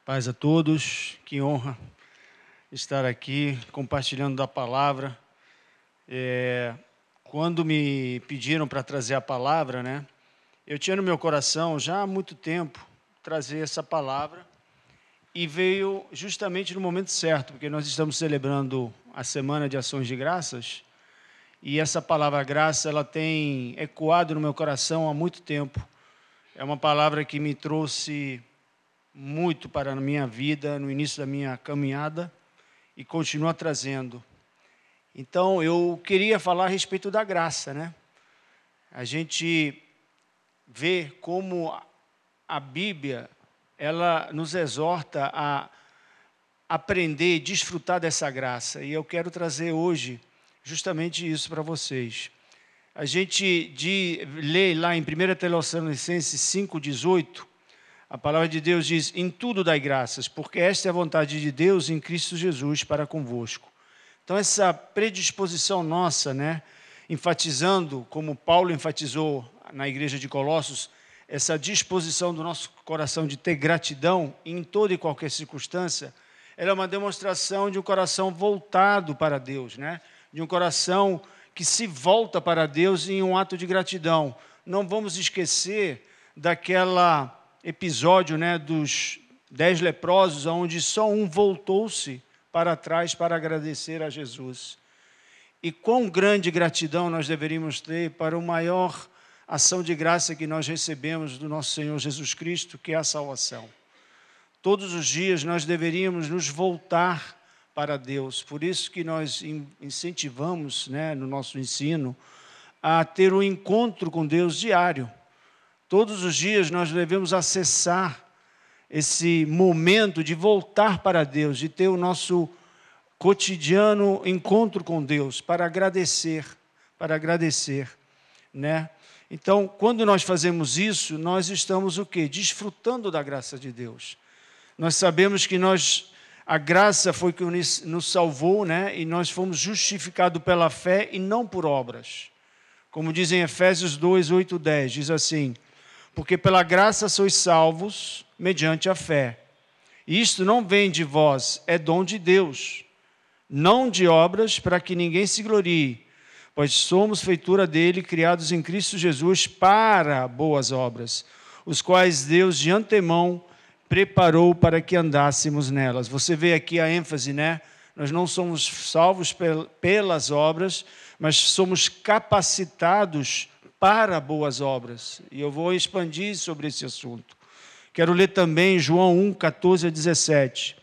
Paz a todos, que honra estar aqui compartilhando da palavra. Quando me pediram para trazer a palavra, eu tinha no meu coração já há muito tempo trazer essa palavra e veio justamente no momento certo, porque nós estamos celebrando a Semana de Ações de Graças e essa palavra graça ela tem ecoado no meu coração há muito tempo. É uma palavra que me trouxe muito para a minha vida, no início da minha caminhada, e continua trazendo. Então, eu queria falar a respeito da graça, A gente vê como a Bíblia, ela nos exorta a aprender e desfrutar dessa graça, e eu quero trazer hoje justamente isso para vocês. A gente lê lá em 1 Tessalonicenses 5,18, a palavra de Deus diz, em tudo dai graças, porque esta é a vontade de Deus em Cristo Jesus para convosco. Então, essa predisposição nossa, enfatizando, como Paulo enfatizou na igreja de Colossos, essa disposição do nosso coração de ter gratidão em toda e qualquer circunstância, ela é uma demonstração de um coração voltado para Deus, De um coração que se volta para Deus em um ato de gratidão. Não vamos esquecer daquela episódio dos 10 leprosos, onde só um voltou-se para trás para agradecer a Jesus. E quão grande gratidão nós deveríamos ter para a maior ação de graça que nós recebemos do nosso Senhor Jesus Cristo, que é a salvação. Todos os dias nós deveríamos nos voltar para Deus. Por isso que nós incentivamos, no nosso ensino, a ter um encontro com Deus diário. Todos os dias nós devemos acessar esse momento de voltar para Deus, de ter o nosso cotidiano encontro com Deus, para agradecer, Então, quando nós fazemos isso, nós estamos o quê? Desfrutando da graça de Deus. Nós sabemos que a graça foi que nos salvou, e nós fomos justificados pela fé e não por obras. Como diz em Efésios 2, 8, 10, diz assim, porque pela graça sois salvos mediante a fé. Isto não vem de vós, é dom de Deus, não de obras para que ninguém se glorie, pois somos feitura dele, criados em Cristo Jesus para boas obras, os quais Deus de antemão preparou para que andássemos nelas. Você vê aqui a ênfase, Nós não somos salvos pelas obras, mas somos capacitados para boas obras. E eu vou expandir sobre esse assunto. Quero ler também João 1, 14 a 17.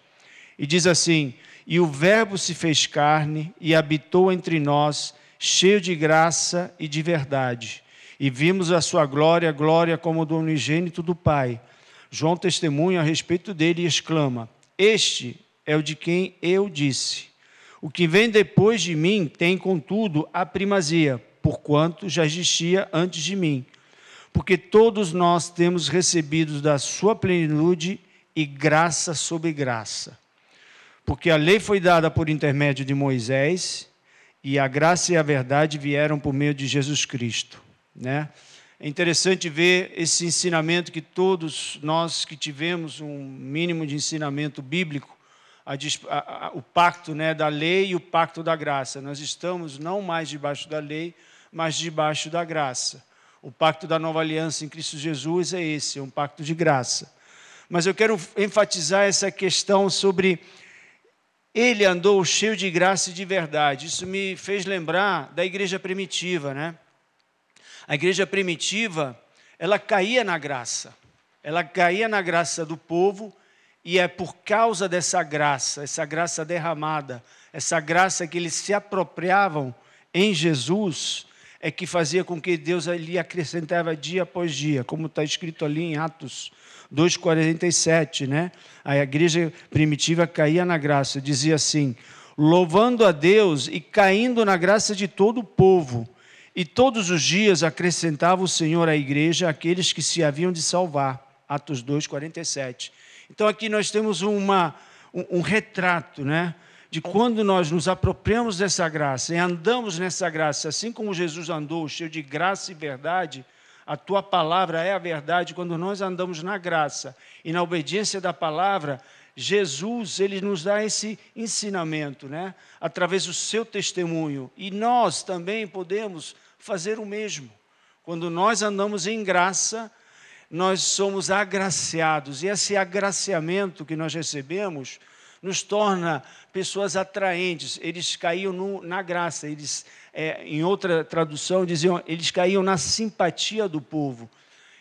E diz assim, e o Verbo se fez carne e habitou entre nós, cheio de graça e de verdade. E vimos a sua glória, glória como do unigênito do Pai. João testemunha a respeito dele e exclama, este é o de quem eu disse. O que vem depois de mim tem, contudo, a primazia, porquanto já existia antes de mim. Porque todos nós temos recebido da sua plenitude e graça sobre graça. Porque a lei foi dada por intermédio de Moisés e a graça e a verdade vieram por meio de Jesus Cristo. É interessante ver esse ensinamento que todos nós que tivemos um mínimo de ensinamento bíblico, o pacto da lei e o pacto da graça. Nós estamos não mais debaixo da lei, mas debaixo da graça. O pacto da nova aliança em Cristo Jesus é esse, é um pacto de graça. Mas eu quero enfatizar essa questão sobre ele andou cheio de graça e de verdade. Isso me fez lembrar da igreja primitiva, A igreja primitiva, ela caía na graça. Ela caía na graça do povo e é por causa dessa graça, essa graça derramada, essa graça que eles se apropriavam em Jesus, é que fazia com que Deus ali acrescentava dia após dia, como está escrito ali em Atos 2,47, A igreja primitiva caía na graça, dizia assim, louvando a Deus e caindo na graça de todo o povo, e todos os dias acrescentava o Senhor à igreja aqueles que se haviam de salvar, Atos 2,47. Então aqui nós temos um retrato, de quando nós nos apropriamos dessa graça e andamos nessa graça, assim como Jesus andou, cheio de graça e verdade, a tua palavra é a verdade. Quando nós andamos na graça e na obediência da palavra, Jesus, ele nos dá esse ensinamento, né? Através do seu testemunho. E nós também podemos fazer o mesmo. Quando nós andamos em graça, nós somos agraciados. E esse agraciamento que nós recebemos nos torna pessoas atraentes. Eles caíam na graça. Eles, em outra tradução, diziam, eles caíam na simpatia do povo.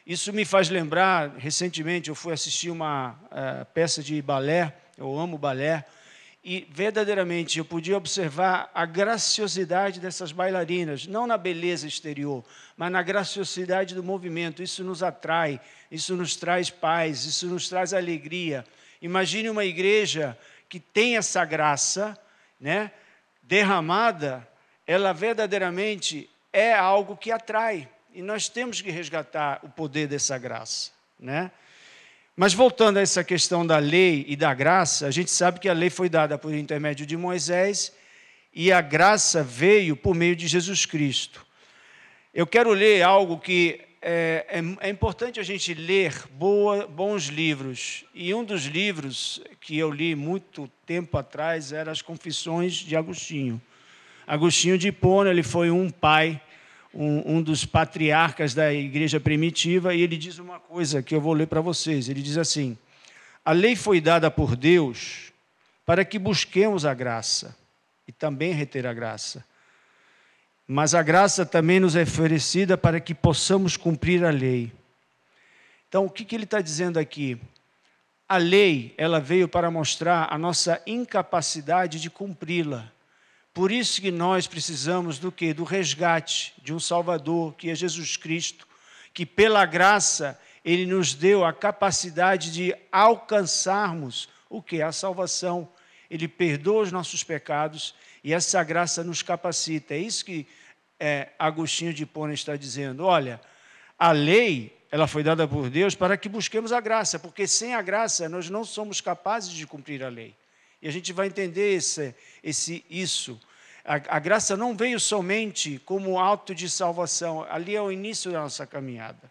Isso me faz lembrar, recentemente eu fui assistir uma peça de balé, eu amo balé, e verdadeiramente eu podia observar a graciosidade dessas bailarinas, não na beleza exterior, mas na graciosidade do movimento. Isso nos atrai, isso nos traz paz, isso nos traz alegria. Imagine uma igreja que tem essa graça, né, derramada, ela verdadeiramente é algo que atrai. E nós temos que resgatar o poder dessa graça, né? Mas voltando a essa questão da lei e da graça, a gente sabe que a lei foi dada por intermédio de Moisés e a graça veio por meio de Jesus Cristo. Eu quero ler algo que é importante a gente ler bons livros. E um dos livros que eu li muito tempo atrás era As Confissões de Agostinho. Agostinho de Hipona, ele foi um pai, um dos patriarcas da igreja primitiva, e ele diz uma coisa que eu vou ler para vocês. Ele diz assim: a lei foi dada por Deus para que busquemos a graça e também reter a graça. Mas a graça também nos é oferecida para que possamos cumprir a lei. Então, o que ele está dizendo aqui? A lei, ela veio para mostrar a nossa incapacidade de cumpri-la. Por isso que nós precisamos do quê? Do resgate de um Salvador, que é Jesus Cristo, que pela graça Ele nos deu a capacidade de alcançarmos o quê? A salvação. Ele perdoa os nossos pecados e essa graça nos capacita. É isso que Agostinho de Hipona está dizendo. Olha, a lei, ela foi dada por Deus para que busquemos a graça, porque sem a graça nós não somos capazes de cumprir a lei. E a gente vai entender isso. A graça não veio somente como ato de salvação. Ali é o início da nossa caminhada.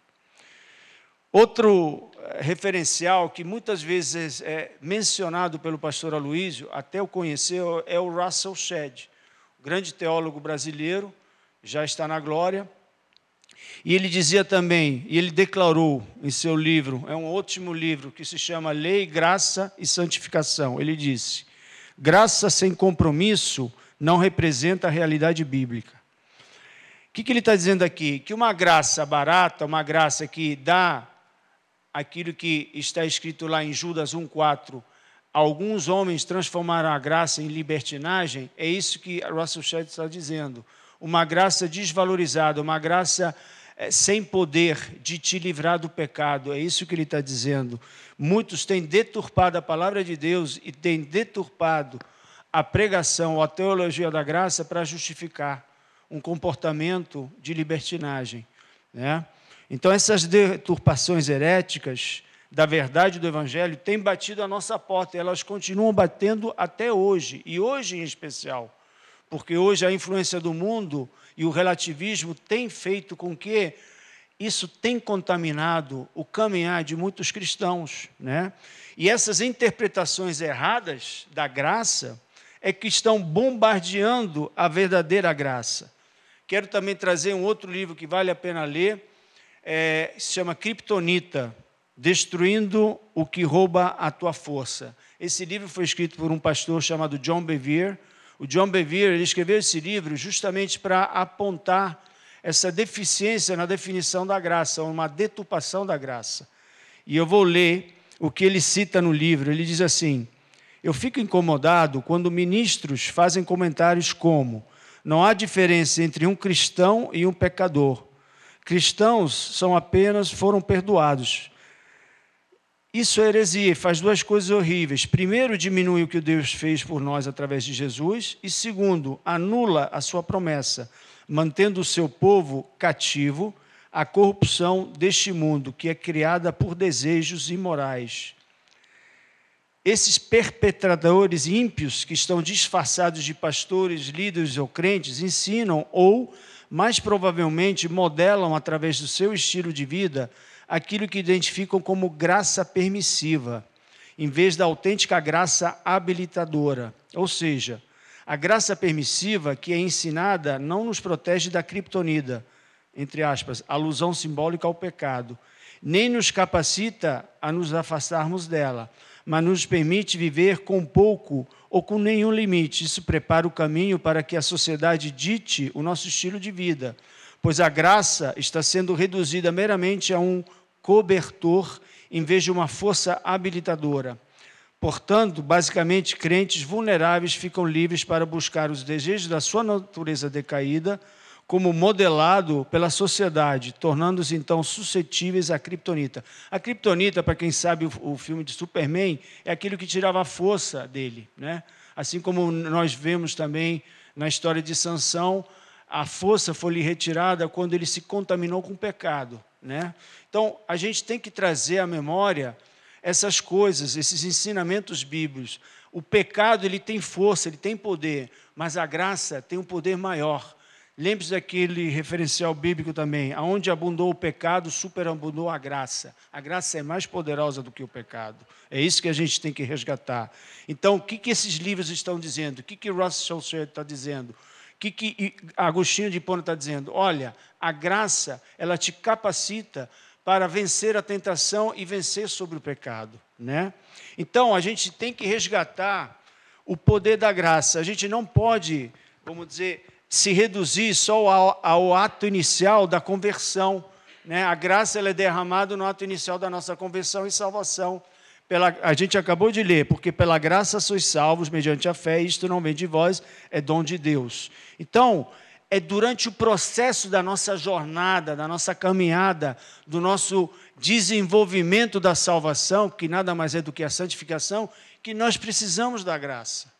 Outro referencial que muitas vezes é mencionado pelo pastor Aloísio, até eu conhecer, é o Russell Shedd, grande teólogo brasileiro, já está na glória. E ele dizia também, e ele declarou em seu livro, é um ótimo livro, que se chama Lei, Graça e Santificação. Ele disse: graça sem compromisso não representa a realidade bíblica. O que ele está dizendo aqui? Que uma graça barata, uma graça que dá aquilo que está escrito lá em Judas 1,4, alguns homens transformaram a graça em libertinagem, é isso que Russell Shedd está dizendo. Uma graça desvalorizada, uma graça sem poder de te livrar do pecado, é isso que ele está dizendo. Muitos têm deturpado a palavra de Deus e têm deturpado a pregação ou a teologia da graça para justificar um comportamento de libertinagem, né? Então, essas deturpações heréticas da verdade do Evangelho têm batido a nossa porta, e elas continuam batendo até hoje, e hoje em especial, porque hoje a influência do mundo e o relativismo tem feito com que isso tem contaminado o caminhar de muitos cristãos, né? E essas interpretações erradas da graça é que estão bombardeando a verdadeira graça. Quero também trazer um outro livro que vale a pena ler, se chama Kryptonita, Destruindo o que Rouba a Tua Força. Esse livro foi escrito por um pastor chamado John Bevere. O John Bevere, ele escreveu esse livro justamente para apontar essa deficiência na definição da graça, uma deturpação da graça. E eu vou ler o que ele cita no livro. Ele diz assim: eu fico incomodado quando ministros fazem comentários como: não há diferença entre um cristão e um pecador. Cristãos foram perdoados. Isso é heresia, faz duas coisas horríveis. Primeiro, diminui o que Deus fez por nós através de Jesus. E segundo, anula a sua promessa, mantendo o seu povo cativo à corrupção deste mundo, que é criada por desejos imorais. Esses perpetradores ímpios, que estão disfarçados de pastores, líderes ou crentes, ensinam ou mais provavelmente modelam, através do seu estilo de vida, aquilo que identificam como graça permissiva, em vez da autêntica graça habilitadora. Ou seja, a graça permissiva que é ensinada não nos protege da criptonita, entre aspas, alusão simbólica ao pecado, nem nos capacita a nos afastarmos dela, mas nos permite viver com pouco ou com nenhum limite. Isso prepara o caminho para que a sociedade dite o nosso estilo de vida, pois a graça está sendo reduzida meramente a um cobertor em vez de uma força habilitadora. Portanto, basicamente, crentes vulneráveis ficam livres para buscar os desejos da sua natureza decaída, como modelado pela sociedade, tornando-se, então, suscetíveis à criptonita. A criptonita, para quem sabe o filme de Superman, é aquilo que tirava a força dele, né? Assim como nós vemos também na história de Sansão, a força foi-lhe retirada quando ele se contaminou com o pecado, né? Então, a gente tem que trazer à memória essas coisas, esses ensinamentos bíblicos. O pecado, ele tem força, ele tem poder, mas a graça tem um poder maior. Lembre-se daquele referencial bíblico também, aonde abundou o pecado, superabundou a graça. A graça é mais poderosa do que o pecado. É isso que a gente tem que resgatar. Então, o que esses livros estão dizendo? O que Russell Shedd está dizendo? O que Agostinho de Hipona está dizendo? Olha, a graça, ela te capacita para vencer a tentação e vencer sobre o pecado, né? Então, a gente tem que resgatar o poder da graça. A gente não pode, vamos dizer, se reduzir só ao ato inicial da conversão, né? A graça, ela é derramada no ato inicial da nossa conversão e salvação. A gente acabou de ler, porque pela graça sois salvos mediante a fé, isto não vem de vós, é dom de Deus. Então, é durante o processo da nossa jornada, da nossa caminhada, do nosso desenvolvimento da salvação, que nada mais é do que a santificação, que nós precisamos da graça.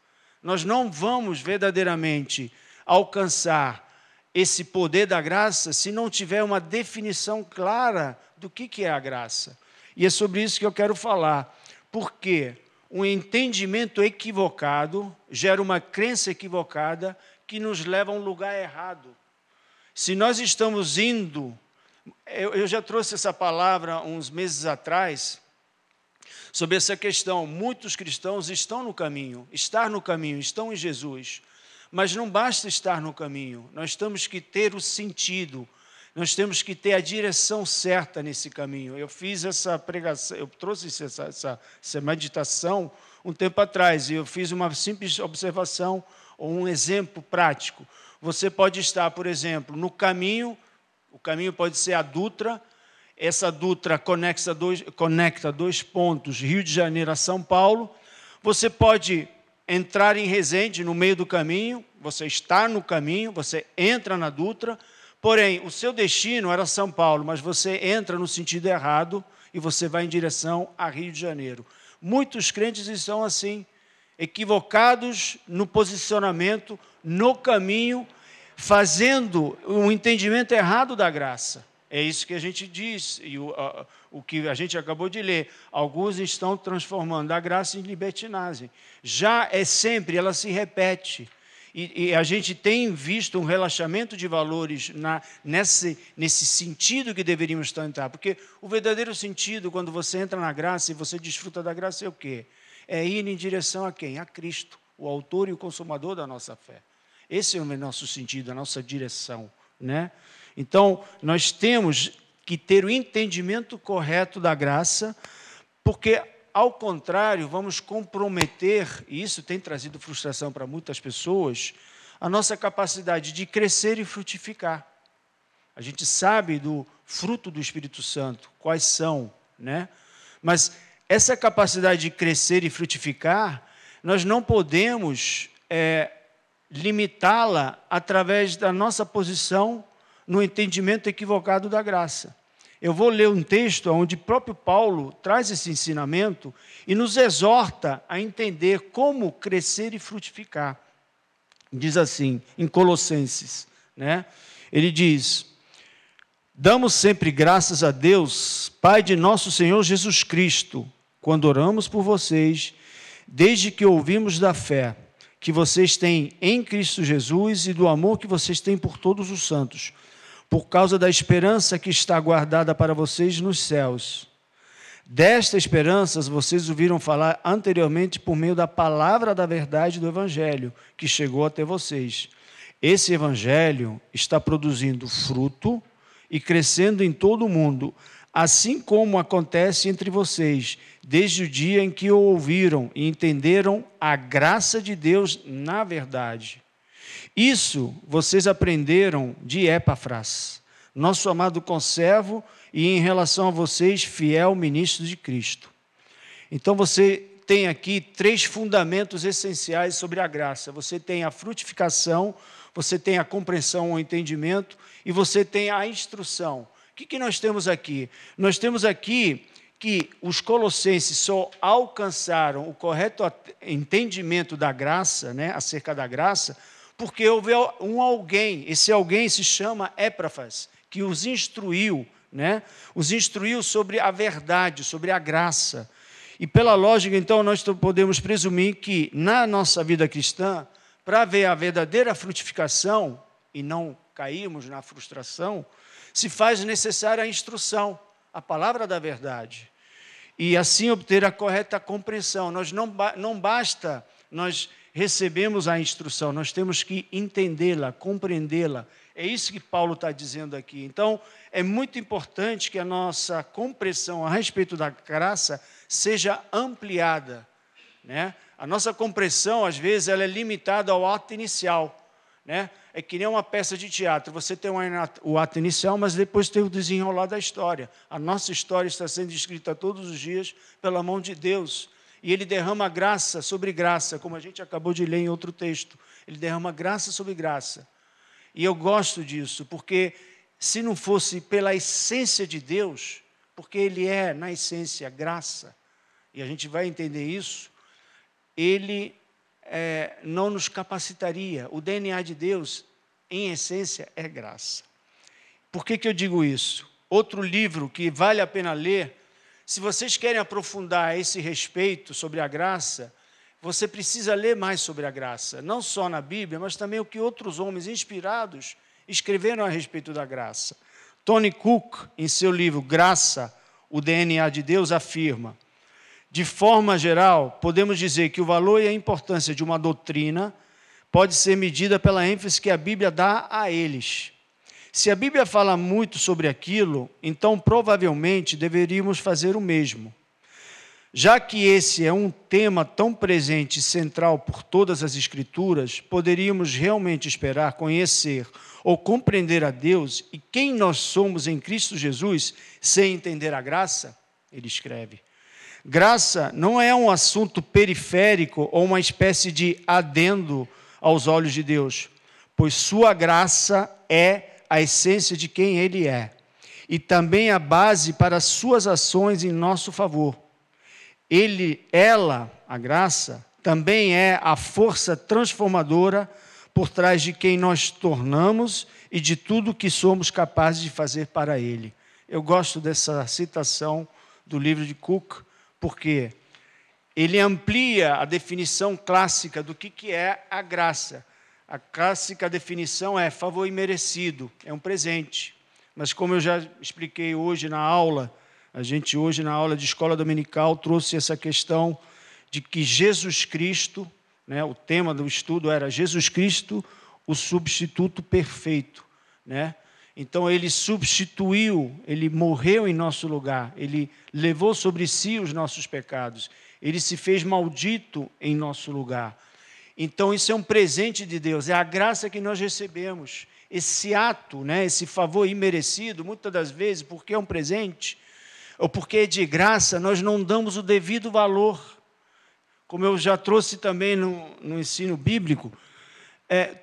Nós não vamos verdadeiramente alcançar esse poder da graça se não tiver uma definição clara do que é a graça. E é sobre isso que eu quero falar. Porque um entendimento equivocado gera uma crença equivocada que nos leva a um lugar errado. Se nós estamos indo... Eu já trouxe essa palavra uns meses atrás, sobre essa questão. Muitos cristãos estão no caminho, estão em Jesus. Mas não basta estar no caminho, nós temos que ter o sentido, nós temos que ter a direção certa nesse caminho. Eu fiz essa pregação, eu trouxe essa meditação um tempo atrás, e eu fiz uma simples observação, ou um exemplo prático. Você pode estar, por exemplo, no caminho, o caminho pode ser a Dutra, essa Dutra conecta dois pontos, Rio de Janeiro a São Paulo. Você pode entrar em Resende, no meio do caminho, você está no caminho, você entra na Dutra, porém, o seu destino era São Paulo, mas você entra no sentido errado e você vai em direção a Rio de Janeiro. Muitos crentes estão assim, equivocados no posicionamento, no caminho, fazendo um entendimento errado da graça. É isso que a gente diz, e o que a gente acabou de ler. Alguns estão transformando a graça em libertinagem. Já é sempre, ela se repete. E a gente tem visto um relaxamento de valores nesse sentido que deveríamos tentar. Porque o verdadeiro sentido, quando você entra na graça e você desfruta da graça, é o quê? É ir em direção a quem? A Cristo, o autor e o consumador da nossa fé. Esse é o nosso sentido, a nossa direção, né? Então, nós temos que ter o entendimento correto da graça, porque, ao contrário, vamos comprometer, e isso tem trazido frustração para muitas pessoas, a nossa capacidade de crescer e frutificar. A gente sabe do fruto do Espírito Santo, quais são, né? Mas essa capacidade de crescer e frutificar, nós não podemos limitá-la através da nossa posição no entendimento equivocado da graça. Eu vou ler um texto onde o próprio Paulo traz esse ensinamento e nos exorta a entender como crescer e frutificar. Diz assim, em Colossenses, né? Ele diz: damos sempre graças a Deus, Pai de nosso Senhor Jesus Cristo, quando oramos por vocês, desde que ouvimos da fé que vocês têm em Cristo Jesus e do amor que vocês têm por todos os santos, por causa da esperança que está guardada para vocês nos céus. Desta esperança vocês ouviram falar anteriormente por meio da palavra da verdade do Evangelho, que chegou até vocês. Esse Evangelho está produzindo fruto e crescendo em todo o mundo, assim como acontece entre vocês, desde o dia em que o ouviram e entenderam a graça de Deus na verdade. Isso vocês aprenderam de Epafras, nosso amado conservo, e em relação a vocês, fiel ministro de Cristo. Então você tem aqui 3 fundamentos essenciais sobre a graça. Você tem a frutificação, você tem a compreensão ou entendimento, e você tem a instrução. O que nós temos aqui? Nós temos aqui que os colossenses só alcançaram o correto entendimento da graça, né, acerca da graça, porque houve alguém, esse alguém se chama Epafras, que os instruiu, né, os instruiu sobre a verdade, sobre a graça. E pela lógica, então, nós podemos presumir que na nossa vida cristã, para haver a verdadeira frutificação e não cairmos na frustração, se faz necessária a instrução, a palavra da verdade. E assim obter a correta compreensão. Não basta nós recebemos a instrução, nós temos que entendê-la, compreendê-la. É isso que Paulo está dizendo aqui. Então, é muito importante que a nossa compreensão a respeito da graça seja ampliada, né? A nossa compreensão, às vezes, ela é limitada ao ato inicial, né? É que nem uma peça de teatro. Você tem o ato inicial, mas depois tem o desenrolar da história. A nossa história está sendo escrita todos os dias pela mão de Deus. E Ele derrama graça sobre graça, como a gente acabou de ler em outro texto. Ele derrama graça sobre graça. E eu gosto disso, porque se não fosse pela essência de Deus, porque Ele é, na essência, graça, e a gente vai entender isso, Ele não nos capacitaria. O DNA de Deus, em essência, é graça. Por que eu digo isso? Outro livro que vale a pena ler, se vocês querem aprofundar esse respeito sobre a graça, você precisa ler mais sobre a graça, não só na Bíblia, mas também o que outros homens inspirados escreveram a respeito da graça. Tony Cook, em seu livro Graça, o DNA de Deus, afirma: de forma geral, podemos dizer que o valor e a importância de uma doutrina pode ser medida pela ênfase que a Bíblia dá a eles. Se a Bíblia fala muito sobre aquilo, então provavelmente deveríamos fazer o mesmo. Já que esse é um tema tão presente e central por todas as Escrituras, poderíamos realmente esperar conhecer ou compreender a Deus e quem nós somos em Cristo Jesus sem entender a graça? Ele escreve. Graça não é um assunto periférico ou uma espécie de adendo aos olhos de Deus, pois sua graça é a essência de quem Ele é e também a base para suas ações em nosso favor. Ela, a graça, também é a força transformadora por trás de quem nós tornamos e de tudo que somos capazes de fazer para Ele. Eu gosto dessa citação do livro de Cook, porque ele amplia a definição clássica do que é a graça. A clássica definição é favor imerecido, é um presente. Mas como eu já expliquei hoje na aula, a gente hoje na aula de escola dominical trouxe essa questão de que Jesus Cristo, né, o tema do estudo era Jesus Cristo, o substituto perfeito, né? Então Ele substituiu, Ele morreu em nosso lugar, Ele levou sobre si os nossos pecados, Ele se fez maldito em nosso lugar. Então isso é um presente de Deus, é a graça que nós recebemos. Esse ato, né, esse favor imerecido, muitas das vezes, porque é um presente, ou porque é de graça, nós não damos o devido valor. Como eu já trouxe também no ensino bíblico,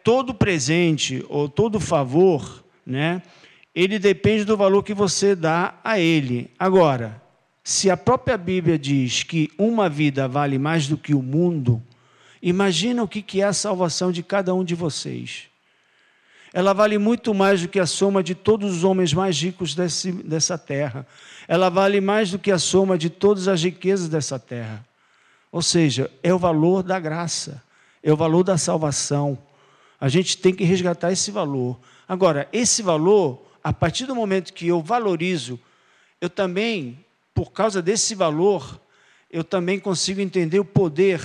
todo presente ou todo favor, né, ele depende do valor que você dá a ele. Agora, se a própria Bíblia diz que uma vida vale mais do que o mundo, imagina o que é a salvação de cada um de vocês. Ela vale muito mais do que a soma de todos os homens mais ricos dessa terra. Ela vale mais do que a soma de todas as riquezas dessa terra. Ou seja, é o valor da graça. é o valor da salvação. A gente tem que resgatar esse valor. Agora, esse valor, a partir do momento que eu valorizo, eu também, por causa desse valor, eu também consigo entender o poder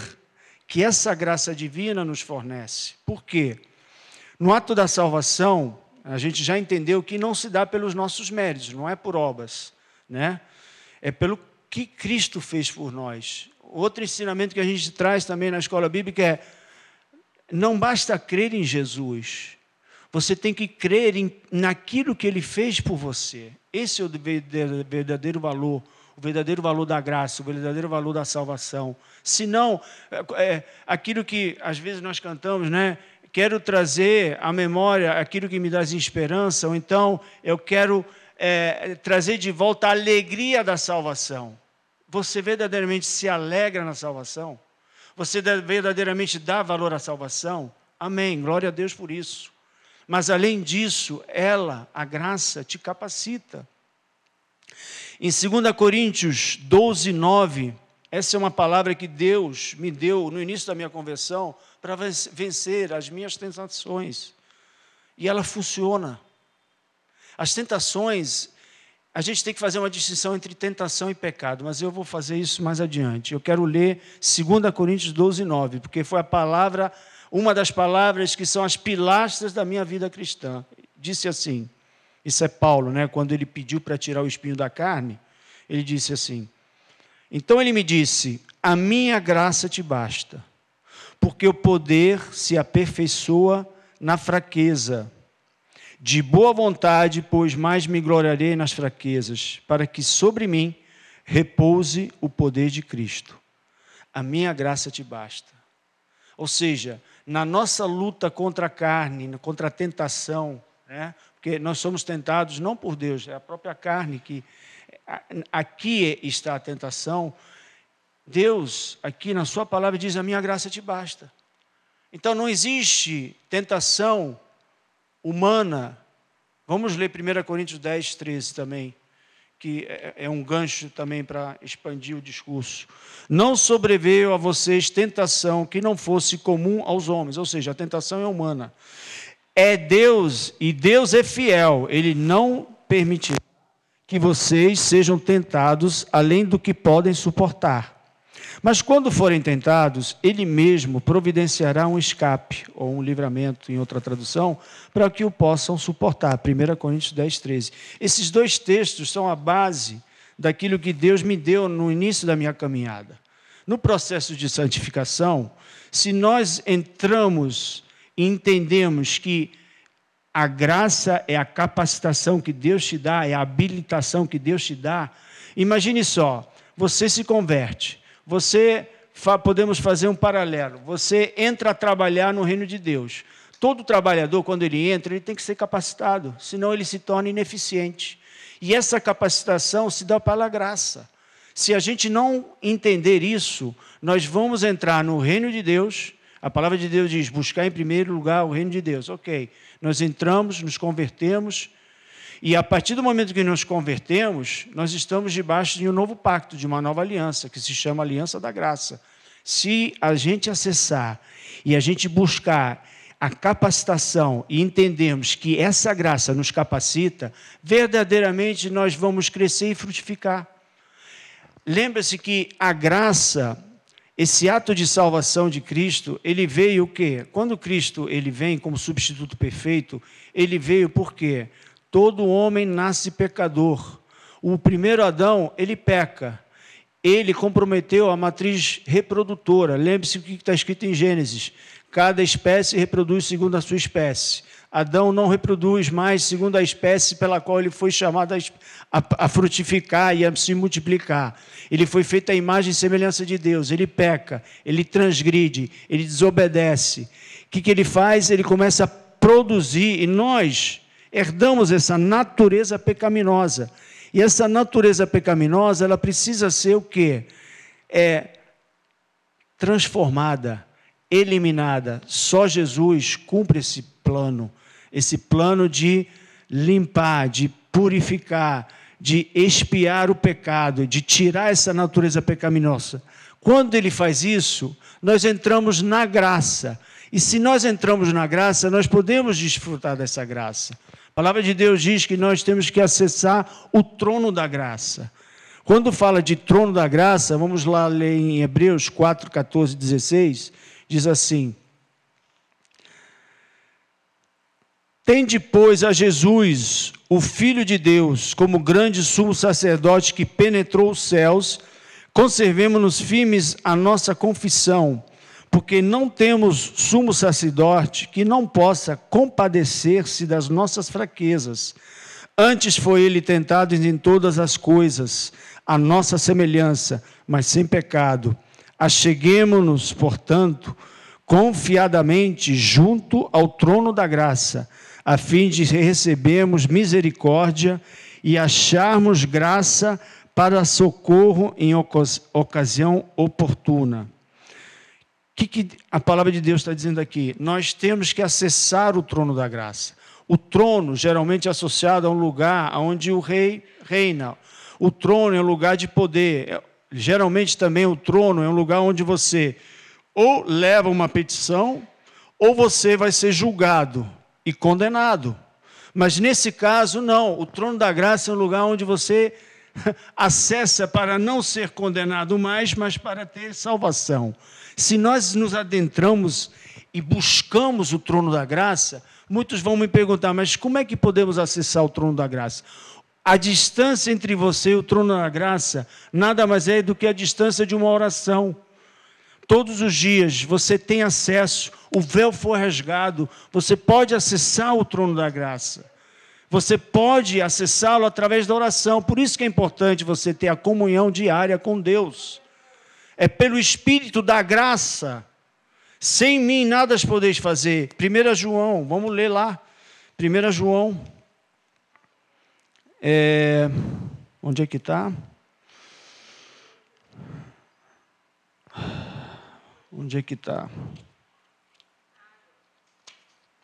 que essa graça divina nos fornece. Por quê? No ato da salvação, a gente já entendeu que não se dá pelos nossos méritos, não é por obras, né? É pelo que Cristo fez por nós. Outro ensinamento que a gente traz também na escola bíblica é: não basta crer em Jesus, você tem que crer naquilo que Ele fez por você. Esse é o verdadeiro valor, o verdadeiro valor da graça, o verdadeiro valor da salvação. Senão, aquilo que às vezes nós cantamos, né? Quero trazer à memória aquilo que me dá esperança, ou então eu quero trazer de volta a alegria da salvação. Você verdadeiramente se alegra na salvação? Você verdadeiramente dá valor à salvação? Amém, glória a Deus por isso. Mas além disso, a graça, te capacita. Em 2 Coríntios 12, 9, essa é uma palavra que Deus me deu no início da minha conversão para vencer as minhas tentações. E ela funciona. As tentações, a gente tem que fazer uma distinção entre tentação e pecado, mas eu vou fazer isso mais adiante. Eu quero ler 2 Coríntios 12, 9, porque foi uma das palavras que são as pilastras da minha vida cristã. Disse assim, isso é Paulo, né? Quando ele pediu para tirar o espinho da carne, ele disse assim: então ele me disse, a minha graça te basta, porque o poder se aperfeiçoa na fraqueza. De boa vontade, pois mais me gloriarei nas fraquezas, para que sobre mim repouse o poder de Cristo. A minha graça te basta. Ou seja, na nossa luta contra a carne, contra a tentação, né? Porque nós somos tentados não por Deus, é a própria carne que... Aqui está a tentação. Deus, aqui na sua palavra, diz, a minha graça te basta. Então não existe tentação humana. Vamos ler 1 Coríntios 10, 13 também, que é um gancho também para expandir o discurso. Não sobreveio a vocês tentação que não fosse comum aos homens, ou seja, a tentação é humana. É Deus, e Deus é fiel, Ele não permitirá que vocês sejam tentados além do que podem suportar. Mas quando forem tentados, Ele mesmo providenciará um escape, ou um livramento, em outra tradução, para que o possam suportar. 1 Coríntios 10, 13. Esses dois textos são a base daquilo que Deus me deu no início da minha caminhada. No processo de santificação, se nós entramos e entendemos que a graça é a capacitação que Deus te dá, é a habilitação que Deus te dá, imagine só, você se converte, podemos fazer um paralelo, você entra a trabalhar no reino de Deus. Todo trabalhador, quando ele entra, ele tem que ser capacitado, senão ele se torna ineficiente. E essa capacitação se dá pela graça. Se a gente não entender isso, nós vamos entrar no reino de Deus. A palavra de Deus diz, buscar em primeiro lugar o reino de Deus. Ok, nós entramos, nos convertemos, e a partir do momento que nos convertemos, nós estamos debaixo de um novo pacto, de uma nova aliança, que se chama Aliança da Graça. Se a gente acessar e a gente buscar a capacitação e entendermos que essa graça nos capacita, verdadeiramente nós vamos crescer e frutificar. Lembre-se que a graça, esse ato de salvação de Cristo, ele veio o quê? Quando Cristo ele vem como substituto perfeito, ele veio por quê? Todo homem nasce pecador. O primeiro Adão, ele peca. Ele comprometeu a matriz reprodutora. Lembre-se o que está escrito em Gênesis. Cada espécie reproduz segundo a sua espécie. Adão não reproduz mais segundo a espécie pela qual ele foi chamado a frutificar e a se multiplicar. Ele foi feito à imagem e semelhança de Deus. Ele peca, ele transgride, ele desobedece. O que ele faz? Ele começa a produzir, e nós herdamos essa natureza pecaminosa. E essa natureza pecaminosa, ela precisa ser o quê? Transformada, eliminada. Só Jesus cumpre esse plano de limpar, de purificar, de expiar o pecado, de tirar essa natureza pecaminosa. Quando ele faz isso, nós entramos na graça. E se nós entramos na graça, nós podemos desfrutar dessa graça. A palavra de Deus diz que nós temos que acessar o trono da graça. Quando fala de trono da graça, vamos lá ler em Hebreus 4, 14, 16, diz assim: tende, pois, a Jesus, o Filho de Deus, como grande sumo sacerdote que penetrou os céus, conservemo-nos firmes a nossa confissão, porque não temos sumo sacerdote que não possa compadecer-se das nossas fraquezas. Antes foi ele tentado em todas as coisas, a nossa semelhança, mas sem pecado. Acheguemo-nos, portanto, confiadamente junto ao trono da graça, a fim de recebermos misericórdia e acharmos graça para socorro em ocasião oportuna. O que a palavra de Deus está dizendo aqui? Nós temos que acessar o trono da graça. O trono, geralmente, é associado a um lugar onde o rei reina. O trono é um lugar de poder. Geralmente, também, o trono é um lugar onde você ou leva uma petição, ou você vai ser julgado e condenado. Mas, nesse caso, não. O trono da graça é um lugar onde você acessa para não ser condenado mais, mas para ter salvação. Se nós nos adentramos e buscamos o trono da graça, muitos vão me perguntar, mas como é que podemos acessar o trono da graça? A distância entre você e o trono da graça nada mais é do que a distância de uma oração. Todos os dias você tem acesso, o véu foi rasgado, você pode acessar o trono da graça. Você pode acessá-lo através da oração. Por isso que é importante você ter a comunhão diária com Deus. É pelo Espírito da graça. Sem mim nada podeis fazer. 1 João, vamos ler lá. 1 João. Onde é que está? Onde é que está?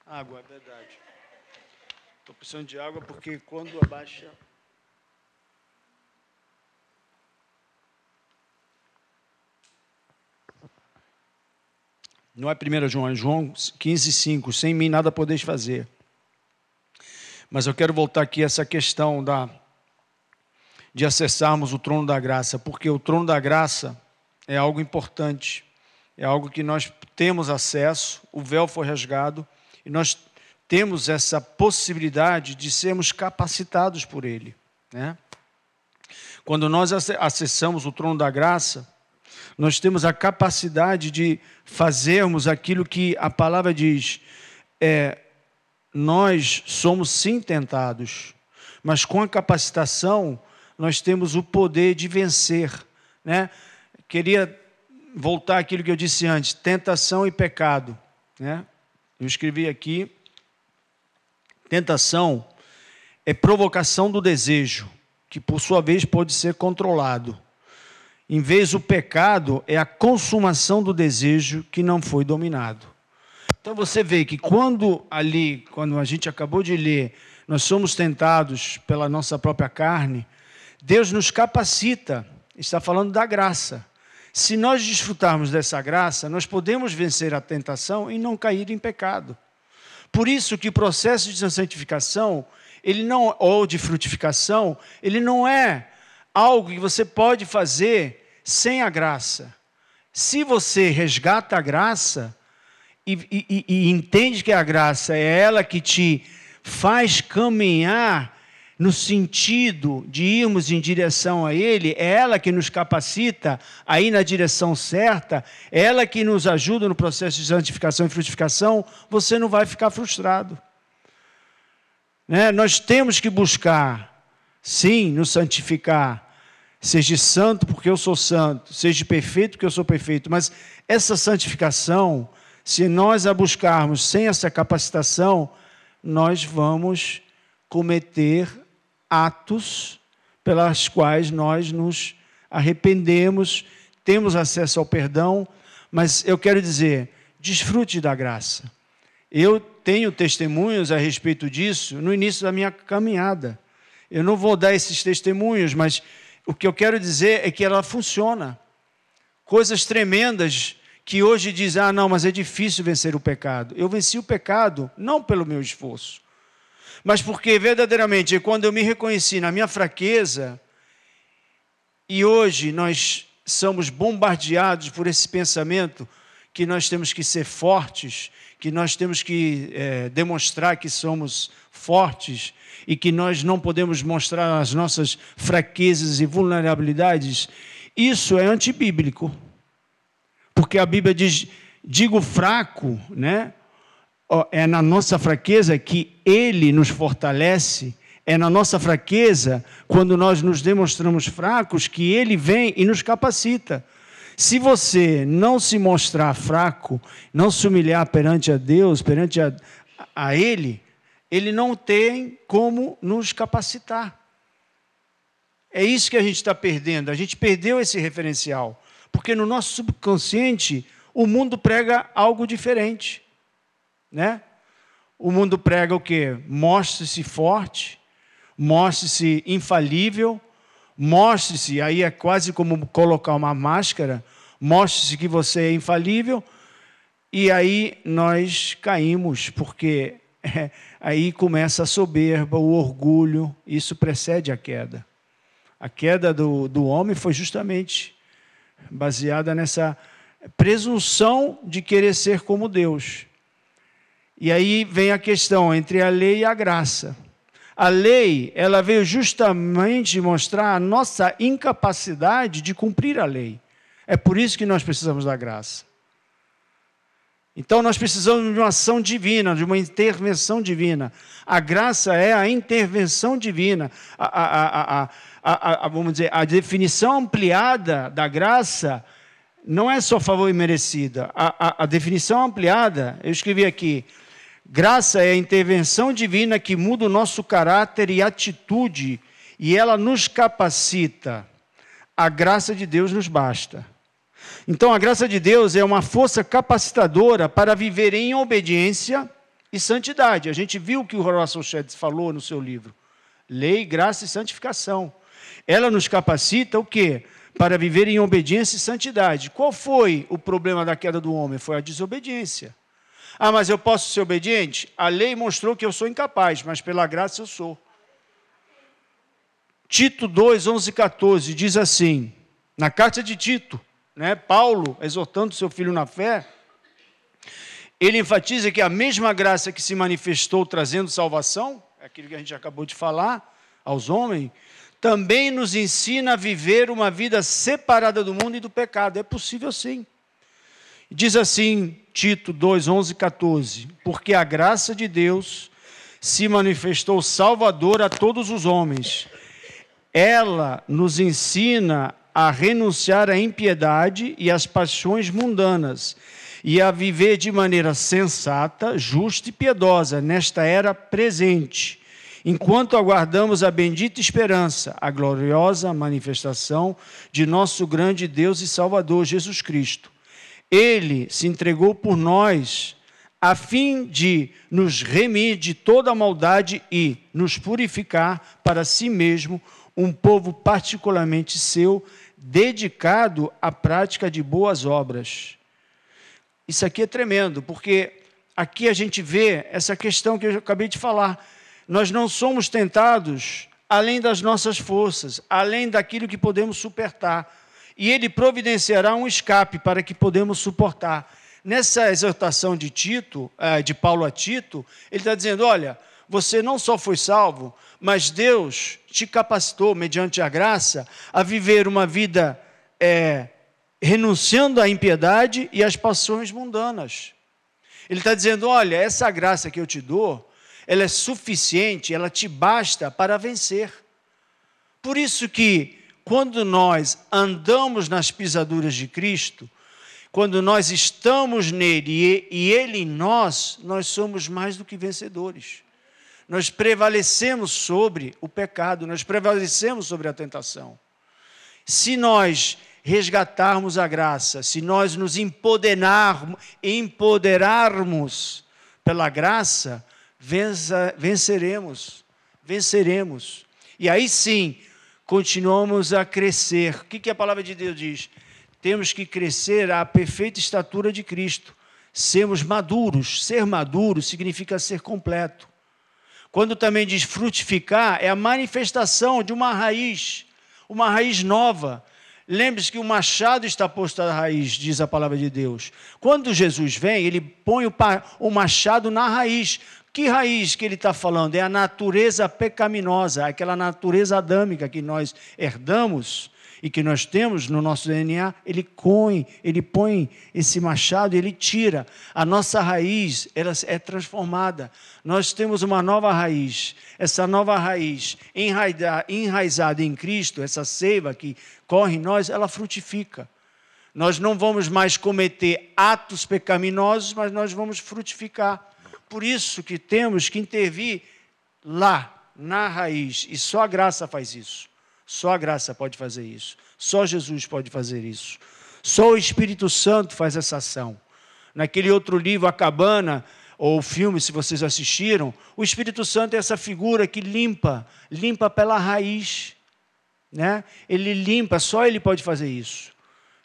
Água, é verdade. Estou precisando de água porque quando abaixa... Não é 1 João, é João 15, 5. Sem mim nada podeis fazer. Mas eu quero voltar aqui a essa questão de acessarmos o trono da graça, porque o trono da graça é algo importante, é algo que nós temos acesso, o véu foi rasgado, e nós temos essa possibilidade de sermos capacitados por ele, né? Quando nós acessamos o trono da graça, nós temos a capacidade de fazermos aquilo que a palavra diz, nós somos sim tentados, mas com a capacitação nós temos o poder de vencer, né? Queria voltar àquilo que eu disse antes, tentação e pecado, né? Eu escrevi aqui, tentação é provocação do desejo, que por sua vez pode ser controlado. Em vez do pecado, é a consumação do desejo que não foi dominado. Então você vê que quando a gente acabou de ler, nós somos tentados pela nossa própria carne, Deus nos capacita, está falando da graça. Se nós desfrutarmos dessa graça, nós podemos vencer a tentação e não cair em pecado. Por isso que o processo de santificação, ou de frutificação, ele não é algo que você pode fazer sem a graça. Se você resgata a graça e entende que a graça é ela que te faz caminhar no sentido de irmos em direção a Ele, é ela que nos capacita a ir na direção certa, é ela que nos ajuda no processo de santificação e frutificação, você não vai ficar frustrado. Né? Nós temos que buscar, sim, nos santificar. Seja santo porque eu sou santo, seja perfeito porque eu sou perfeito. Mas essa santificação, se nós a buscarmos sem essa capacitação, nós vamos cometer atos pelas quais nós nos arrependemos, temos acesso ao perdão, mas eu quero dizer, desfrute da graça. Eu tenho testemunhos a respeito disso no início da minha caminhada. Eu não vou dar esses testemunhos, mas o que eu quero dizer é que ela funciona. Coisas tremendas que hoje dizem, não, mas é difícil vencer o pecado. Eu venci o pecado não pelo meu esforço, mas porque verdadeiramente, quando eu me reconheci na minha fraqueza, e hoje nós somos bombardeados por esse pensamento que nós temos que ser fortes, que nós temos que demonstrar que somos fortes e que nós não podemos mostrar as nossas fraquezas e vulnerabilidades, isso é antibíblico. Porque a Bíblia diz, digo fraco, né? É na nossa fraqueza que Ele nos fortalece, é na nossa fraqueza, quando nós nos demonstramos fracos, que Ele vem e nos capacita. Se você não se mostrar fraco, não se humilhar perante a Deus, perante a Ele, Ele não tem como nos capacitar. É isso que a gente está perdendo, a gente perdeu esse referencial, porque no nosso subconsciente o mundo prega algo diferente, né? O mundo prega o quê? Mostre-se forte, mostre-se infalível, mostre-se, aí é quase como colocar uma máscara, mostre-se que você é infalível, e aí nós caímos, porque aí começa a soberba, o orgulho, isso precede a queda. A queda do homem foi justamente baseada nessa presunção de querer ser como Deus. E aí vem a questão entre a lei e a graça. A lei, ela veio justamente mostrar a nossa incapacidade de cumprir a lei. É por isso que nós precisamos da graça. Então, nós precisamos de uma ação divina, de uma intervenção divina. A graça é a intervenção divina. Vamos dizer, a definição ampliada da graça não é só favor imerecida. A definição ampliada, eu escrevi aqui, graça é a intervenção divina que muda o nosso caráter e atitude, e ela nos capacita. A graça de Deus nos basta. Então, a graça de Deus é uma força capacitadora para viver em obediência e santidade. A gente viu o que o Russell Shedd falou no seu livro. Lei, graça e santificação. Ela nos capacita o quê? Para viver em obediência e santidade. Qual foi o problema da queda do homem? Foi a desobediência. Mas eu posso ser obediente? A lei mostrou que eu sou incapaz, mas pela graça eu sou. Tito 2, 11 e 14 diz assim, na carta de Tito, né, Paulo, exortando seu filho na fé, ele enfatiza que a mesma graça que se manifestou trazendo salvação, é aquilo que a gente acabou de falar, aos homens, também nos ensina a viver uma vida separada do mundo e do pecado. É possível sim. Diz assim, Tito 2, 11 e 14, porque a graça de Deus se manifestou salvadora a todos os homens. Ela nos ensina a renunciar à impiedade e às paixões mundanas, e a viver de maneira sensata, justa e piedosa nesta era presente, enquanto aguardamos a bendita esperança, a gloriosa manifestação de nosso grande Deus e Salvador, Jesus Cristo. Ele se entregou por nós, a fim de nos remir de toda a maldade e nos purificar para si mesmo, um povo particularmente seu, dedicado à prática de boas obras. Isso aqui é tremendo, porque aqui a gente vê essa questão que eu acabei de falar. Nós não somos tentados além das nossas forças, além daquilo que podemos suportar. E Ele providenciará um escape para que podemos suportar. Nessa exortação de Tito, de Paulo a Tito, ele está dizendo, olha, você não só foi salvo, mas Deus te capacitou, mediante a graça, a viver uma vida renunciando à impiedade e às paixões mundanas. Ele está dizendo, olha, essa graça que eu te dou, ela é suficiente, ela te basta para vencer. Por isso que, quando nós andamos nas pisaduras de Cristo, quando nós estamos nele e ele em nós, nós somos mais do que vencedores. Nós prevalecemos sobre o pecado, nós prevalecemos sobre a tentação. Se nós resgatarmos a graça, se nós nos empoderarmos pela graça, venceremos. E aí sim, continuamos a crescer. O que a palavra de Deus diz? Temos que crescer à perfeita estatura de Cristo. Sermos maduros. Ser maduro significa ser completo. Quando também diz frutificar, é a manifestação de uma raiz nova. Lembre-se que o machado está posto à raiz, diz a palavra de Deus. Quando Jesus vem, ele põe o machado na raiz. Que raiz que ele está falando? É a natureza pecaminosa, aquela natureza adâmica que nós herdamos e que nós temos no nosso DNA. Ele põe esse machado, ele tira. A nossa raiz, ela é transformada. Nós temos uma nova raiz. Essa nova raiz, enraizada em Cristo, essa seiva que corre em nós, ela frutifica. Nós não vamos mais cometer atos pecaminosos, mas nós vamos frutificar. Por isso que temos que intervir lá, na raiz. E só a graça faz isso. Só a graça pode fazer isso. Só Jesus pode fazer isso. Só o Espírito Santo faz essa ação. Naquele outro livro, A Cabana, ou o filme, se vocês assistiram, o Espírito Santo é essa figura que limpa pela raiz. Né? Ele limpa, só ele pode fazer isso.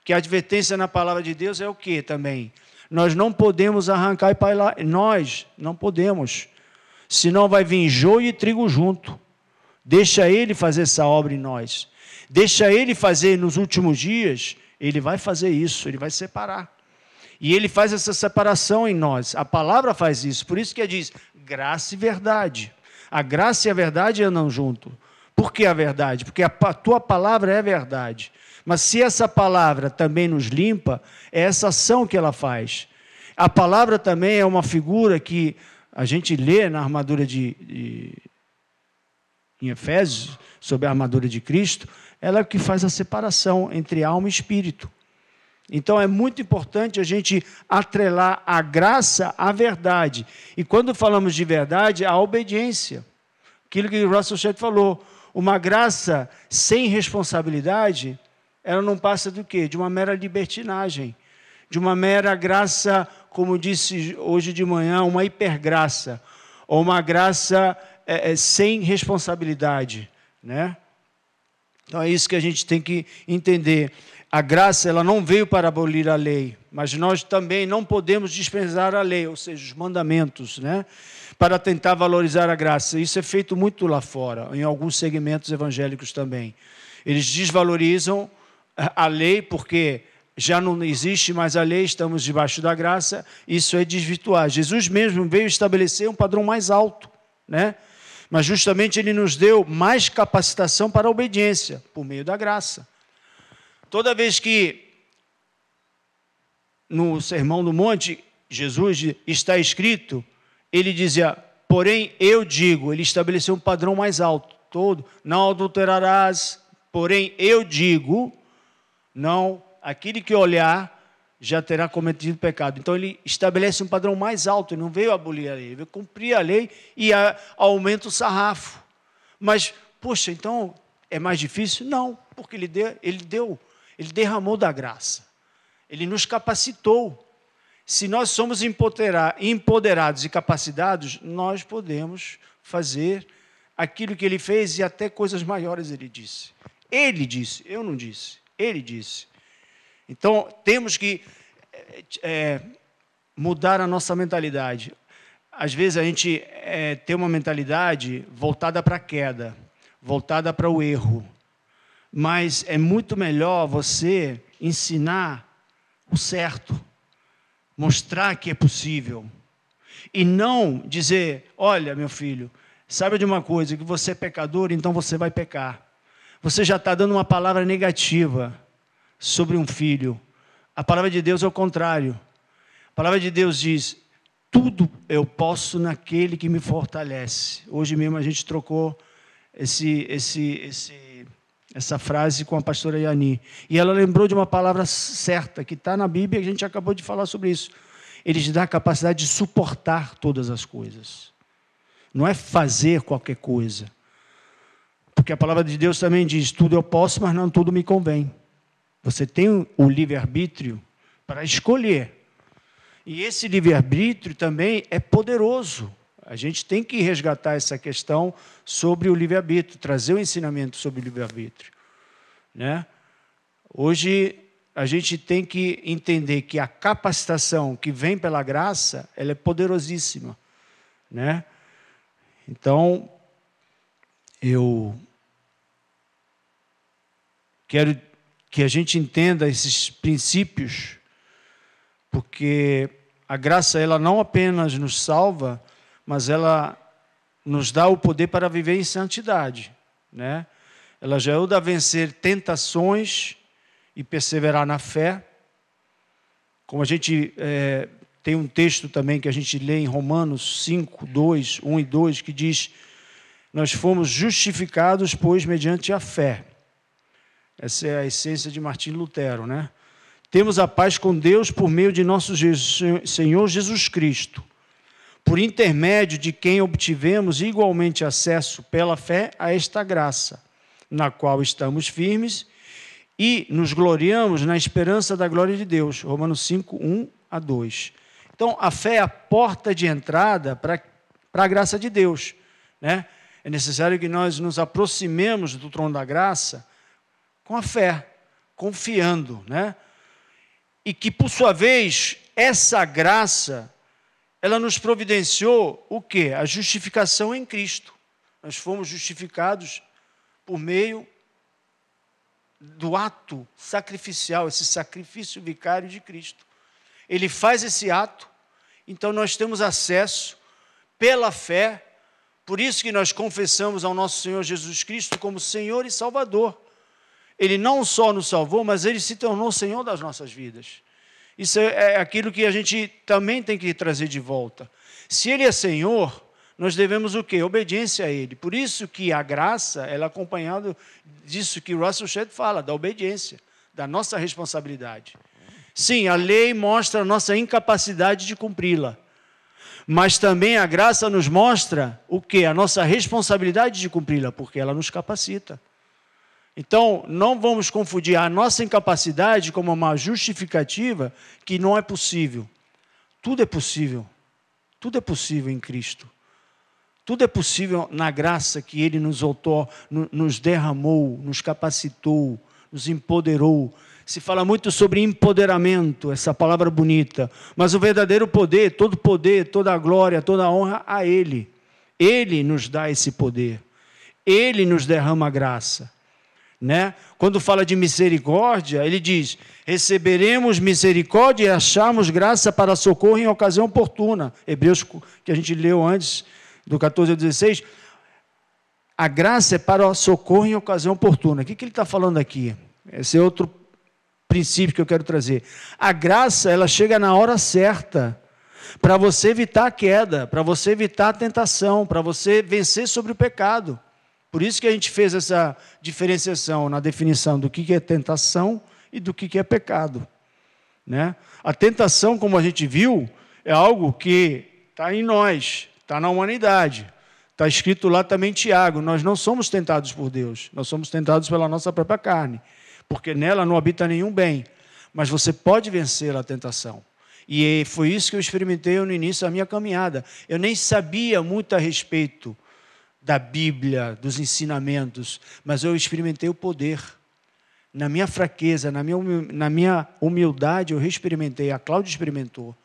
Que a advertência na palavra de Deus é o quê também? Nós não podemos arrancar e pailar. Nós não podemos. Senão vai vir joio e trigo junto. Deixa ele fazer essa obra em nós. Deixa ele fazer nos últimos dias. Ele vai fazer isso, ele vai separar. E ele faz essa separação em nós. A palavra faz isso. Por isso que ele diz, graça e verdade. A graça e a verdade andam junto. Por que a verdade? Porque a tua palavra é verdade. Mas se essa palavra também nos limpa, é essa ação que ela faz. A palavra também é uma figura que a gente lê na armadura em Efésios, sobre a armadura de Cristo, ela é o que faz a separação entre alma e espírito. Então é muito importante a gente atrelar a graça à verdade. E quando falamos de verdade, a obediência. Aquilo que o Russell Shedd falou, uma graça sem responsabilidade, ela não passa do quê? De uma mera libertinagem, de uma mera graça, como disse hoje de manhã, uma hipergraça, ou uma graça sem responsabilidade, né? Então é isso que a gente tem que entender. A graça, ela não veio para abolir a lei, mas nós também não podemos desprezar a lei, ou seja, os mandamentos, né? Para tentar valorizar a graça. Isso é feito muito lá fora, em alguns segmentos evangélicos também. Eles desvalorizam a lei porque já não existe mais a lei, estamos debaixo da graça, isso é desvirtuar. Jesus mesmo veio estabelecer um padrão mais alto, né? Mas justamente ele nos deu mais capacitação para a obediência, por meio da graça. Toda vez que no Sermão do Monte, Jesus está escrito, ele dizia, porém eu digo, ele estabeleceu um padrão mais alto, todo, não adulterarás, porém eu digo, não, aquele que olhar já terá cometido pecado. Então ele estabelece um padrão mais alto, ele não veio abolir a lei, ele veio cumprir a lei e aumenta o sarrafo. Mas, poxa, então é mais difícil? Não, porque ele derramou da graça, ele nos capacitou. Se nós somos empoderados e capacitados, nós podemos fazer aquilo que ele fez e até coisas maiores, ele disse. Ele disse, eu não disse, ele disse. Então, temos que mudar a nossa mentalidade. Às vezes a gente tem uma mentalidade voltada para a queda, voltada para o erro. Mas é muito melhor você ensinar o certo, mostrar que é possível. E não dizer, olha, meu filho, saiba de uma coisa, que você é pecador, então você vai pecar. Você já está dando uma palavra negativa sobre um filho. A palavra de Deus é o contrário. A palavra de Deus diz, tudo eu posso naquele que me fortalece. Hoje mesmo a gente trocou essa frase com a pastora Yani. E ela lembrou de uma palavra certa, que está na Bíblia, e a gente acabou de falar sobre isso. Ele te dá a capacidade de suportar todas as coisas. Não é fazer qualquer coisa. Porque a palavra de Deus também diz, tudo eu posso, mas não tudo me convém. Você tem o livre-arbítrio para escolher. E esse livre-arbítrio também é poderoso. A gente tem que resgatar essa questão sobre o livre-arbítrio, trazer o ensinamento sobre o livre-arbítrio, né? Hoje, a gente tem que entender que a capacitação que vem pela graça, ela é poderosíssima, né? Então, eu quero que a gente entenda esses princípios, porque a graça, ela não apenas nos salva, mas ela nos dá o poder para viver em santidade, né? Ela já ajuda a vencer tentações e perseverar na fé. Como a gente tem um texto também que a gente lê em Romanos 5, 2, 1 e 2, que diz: nós fomos justificados, pois, mediante a fé. Essa é a essência de Martinho Lutero, né? Temos a paz com Deus por meio de nosso Senhor Jesus Cristo, por intermédio de quem obtivemos igualmente acesso pela fé a esta graça, na qual estamos firmes e nos gloriamos na esperança da glória de Deus. Romanos 5, 1 a 2. Então, a fé é a porta de entrada para a graça de Deus, né? É necessário que nós nos aproximemos do trono da graça com a fé, confiando, né? E que, por sua vez, essa graça, ela nos providenciou o quê? A justificação em Cristo. Nós fomos justificados por meio do ato sacrificial, esse sacrifício vicário de Cristo. Ele faz esse ato, então nós temos acesso pela fé, por isso que nós confessamos ao nosso Senhor Jesus Cristo como Senhor e Salvador. Ele não só nos salvou, mas Ele se tornou Senhor das nossas vidas. Isso é aquilo que a gente também tem que trazer de volta. Se Ele é Senhor, nós devemos o quê? Obediência a Ele. Por isso que a graça, ela é acompanhada disso que Russell Shedd fala, da obediência, da nossa responsabilidade. Sim, a lei mostra a nossa incapacidade de cumpri-la. Mas também a graça nos mostra o quê? A nossa responsabilidade de cumpri-la, porque ela nos capacita. Então, não vamos confundir a nossa incapacidade como uma justificativa que não é possível. Tudo é possível. Tudo é possível em Cristo. Tudo é possível na graça que Ele nos derramou, nos capacitou, nos empoderou. Se fala muito sobre empoderamento, essa palavra bonita. Mas o verdadeiro poder, toda a glória, toda a honra a Ele. Ele nos dá esse poder. Ele nos derrama a graça, né? Quando fala de misericórdia, ele diz: receberemos misericórdia e acharmos graça para socorro em ocasião oportuna. Hebreus, que a gente leu antes, do 14 ao 16. A graça é para socorro em ocasião oportuna. O que ele está falando aqui? Esse é outro princípio que eu quero trazer. A graça, ela chega na hora certa, para você evitar a queda, para você evitar a tentação, para você vencer sobre o pecado. Por isso que a gente fez essa diferenciação na definição do que é tentação e do que é pecado, né? A tentação, como a gente viu, é algo que está em nós, está na humanidade. Está escrito lá também em Tiago: nós não somos tentados por Deus, nós somos tentados pela nossa própria carne, porque nela não habita nenhum bem. Mas você pode vencer a tentação. E foi isso que eu experimentei no início da minha caminhada. Eu nem sabia muito a respeito da Bíblia, dos ensinamentos, mas eu experimentei o poder. Na minha fraqueza, na minha humildade, eu experimentei, a Cláudia experimentou.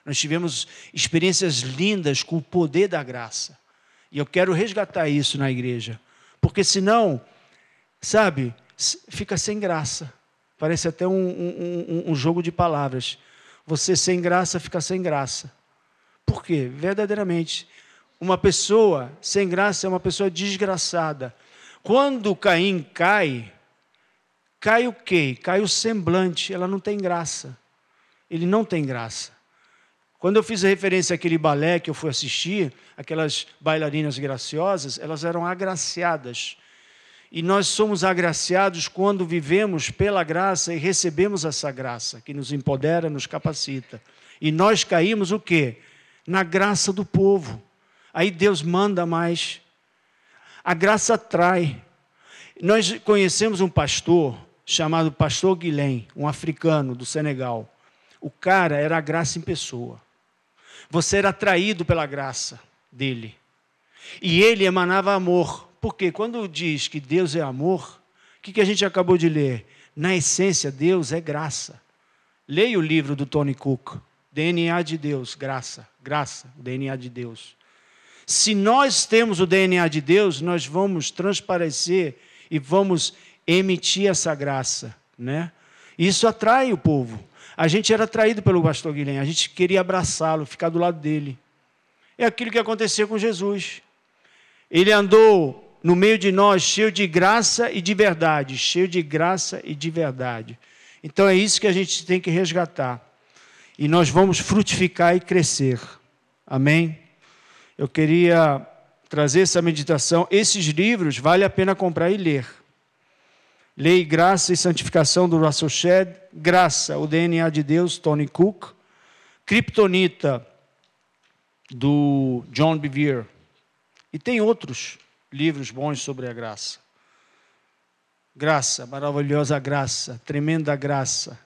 Nós tivemos experiências lindas com o poder da graça. E eu quero resgatar isso na igreja. Porque senão, sabe, fica sem graça. Parece até um jogo de palavras. Você sem graça fica sem graça. Por quê? Verdadeiramente, uma pessoa sem graça é uma pessoa desgraçada. Quando Caim cai o quê? Cai o semblante, ela não tem graça. Ele não tem graça. Quando eu fiz a referência àquele balé que eu fui assistir, aquelas bailarinas graciosas, elas eram agraciadas. E nós somos agraciados quando vivemos pela graça e recebemos essa graça, que nos empodera, nos capacita. E nós caímos o quê? Na graça do povo. Aí Deus manda mais. A graça atrai. Nós conhecemos um pastor chamado Pastor Guilhem, um africano do Senegal. O cara era a graça em pessoa. Você era atraído pela graça dele. E ele emanava amor. Porque quando diz que Deus é amor, o que a gente acabou de ler? Na essência, Deus é graça. Leia o livro do Tony Cook, DNA de Deus, graça, o DNA de Deus. Se nós temos o DNA de Deus, nós vamos transparecer e vamos emitir essa graça, né? Isso atrai o povo. A gente era atraído pelo pastor Guilherme, a gente queria abraçá-lo, ficar do lado dele. É aquilo que aconteceu com Jesus. Ele andou no meio de nós cheio de graça e de verdade, cheio de graça e de verdade. Então é isso que a gente tem que resgatar. E nós vamos frutificar e crescer. Amém? Eu queria trazer essa meditação. Esses livros vale a pena comprar e ler. Lei, Graça e Santificação, do Russell Shedd. Graça, o DNA de Deus, Tony Cook. Kryptonita, do John Bevere. E tem outros livros bons sobre a graça. Graça, maravilhosa graça, tremenda graça.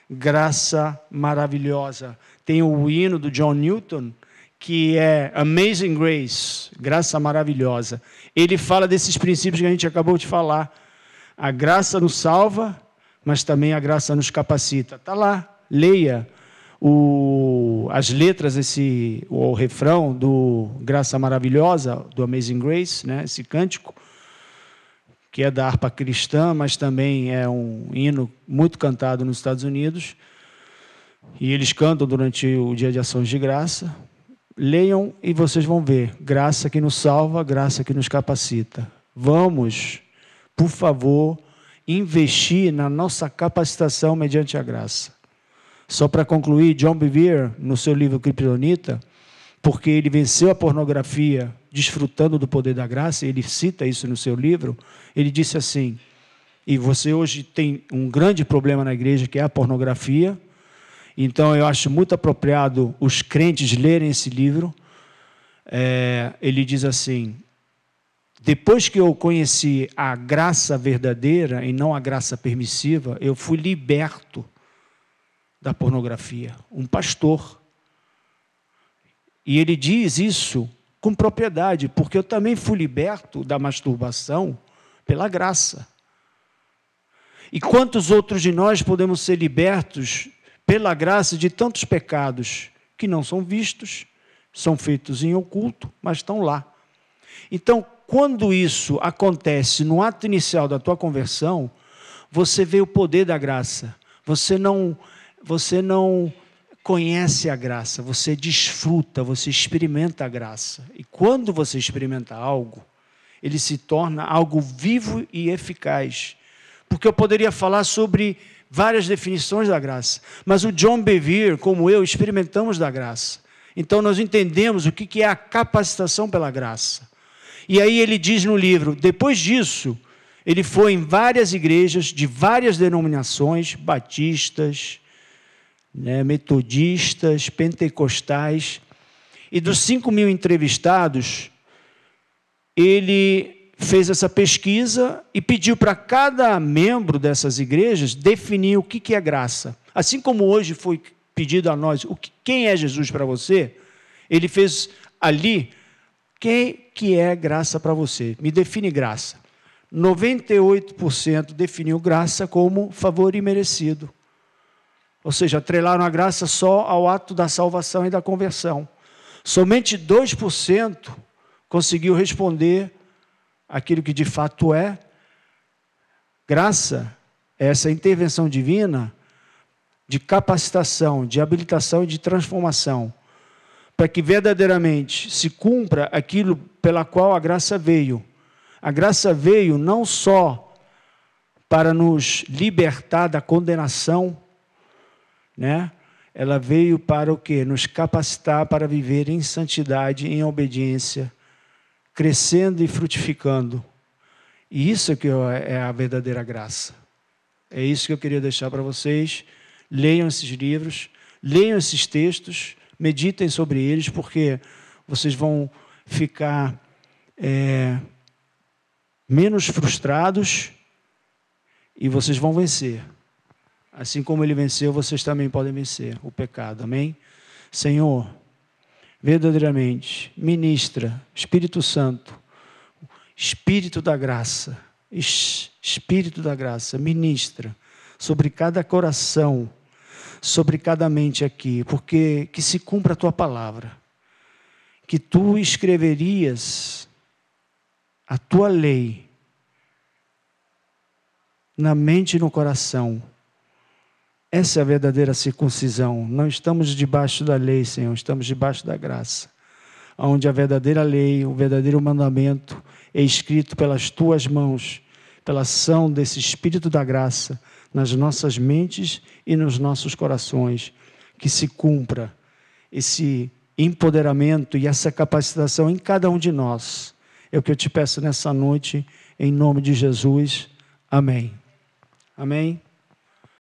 Graça maravilhosa. Tem o hino do John Newton, que é Amazing Grace, graça maravilhosa. Ele fala desses princípios que a gente acabou de falar. A graça nos salva, mas também a graça nos capacita. Está lá, leia as letras, o refrão do Graça Maravilhosa, do Amazing Grace, né, esse cântico, que é da harpa cristã, mas também é um hino muito cantado nos Estados Unidos. E eles cantam durante o Dia de Ações de Graça. Leiam e vocês vão ver. Graça que nos salva, graça que nos capacita. Vamos, por favor, investir na nossa capacitação mediante a graça. Só para concluir, John Bevere, no seu livro Kryptonita, porque ele venceu a pornografia desfrutando do poder da graça, ele cita isso no seu livro, ele disse assim, e você hoje tem um grande problema na igreja, que é a pornografia, então eu acho muito apropriado os crentes lerem esse livro. Ele diz assim, depois que eu conheci a graça verdadeira e não a graça permissiva, eu fui liberto da pornografia, um pastor. E ele diz isso com propriedade, porque eu também fui liberto da masturbação pela graça. E quantos outros de nós podemos ser libertos pela graça de tantos pecados que não são vistos, são feitos em oculto, mas estão lá. Então, quando isso acontece no ato inicial da tua conversão, você vê o poder da graça. Você não conhece a graça, você desfruta, você experimenta a graça. E quando você experimenta algo, ele se torna algo vivo e eficaz. Porque eu poderia falar sobre várias definições da graça, mas o John Bevere, como eu, experimentamos da graça. Então nós entendemos o que é a capacitação pela graça. E aí ele diz no livro, depois disso, ele foi em várias igrejas de várias denominações, batistas, metodistas, pentecostais, e dos 5.000 entrevistados, ele fez essa pesquisa e pediu para cada membro dessas igrejas definir o que é graça. Assim como hoje foi pedido a nós, quem é Jesus para você, ele fez ali, quem que é graça para você? Me define graça. 98% definiu graça como favor imerecido. Ou seja, atrelaram a graça só ao ato da salvação e da conversão. Somente 2% conseguiu responder aquilo que de fato é. Graça é essa intervenção divina de capacitação, de habilitação e de transformação, para que verdadeiramente se cumpra aquilo pela qual a graça veio. A graça veio não só para nos libertar da condenação, ela veio para o quê? Nos capacitar para viver em santidade, em obediência, crescendo e frutificando. E isso que é a verdadeira graça. É isso que eu queria deixar para vocês. Leiam esses livros, leiam esses textos, meditem sobre eles, porque vocês vão ficar menos frustrados e vocês vão vencer. Assim como ele venceu, vocês também podem vencer o pecado. Amém? Senhor, verdadeiramente, ministra, Espírito Santo, Espírito da graça, Espírito da graça, ministra sobre cada coração, sobre cada mente aqui, porque que se cumpra a tua palavra, que tu escreverias a tua lei na mente e no coração. Essa é a verdadeira circuncisão. Não estamos debaixo da lei, Senhor, estamos debaixo da graça, onde a verdadeira lei, o verdadeiro mandamento é escrito pelas tuas mãos, pela ação desse Espírito da graça nas nossas mentes e nos nossos corações. Que se cumpra esse empoderamento e essa capacitação em cada um de nós. É o que eu te peço nessa noite, em nome de Jesus. Amém. Amém.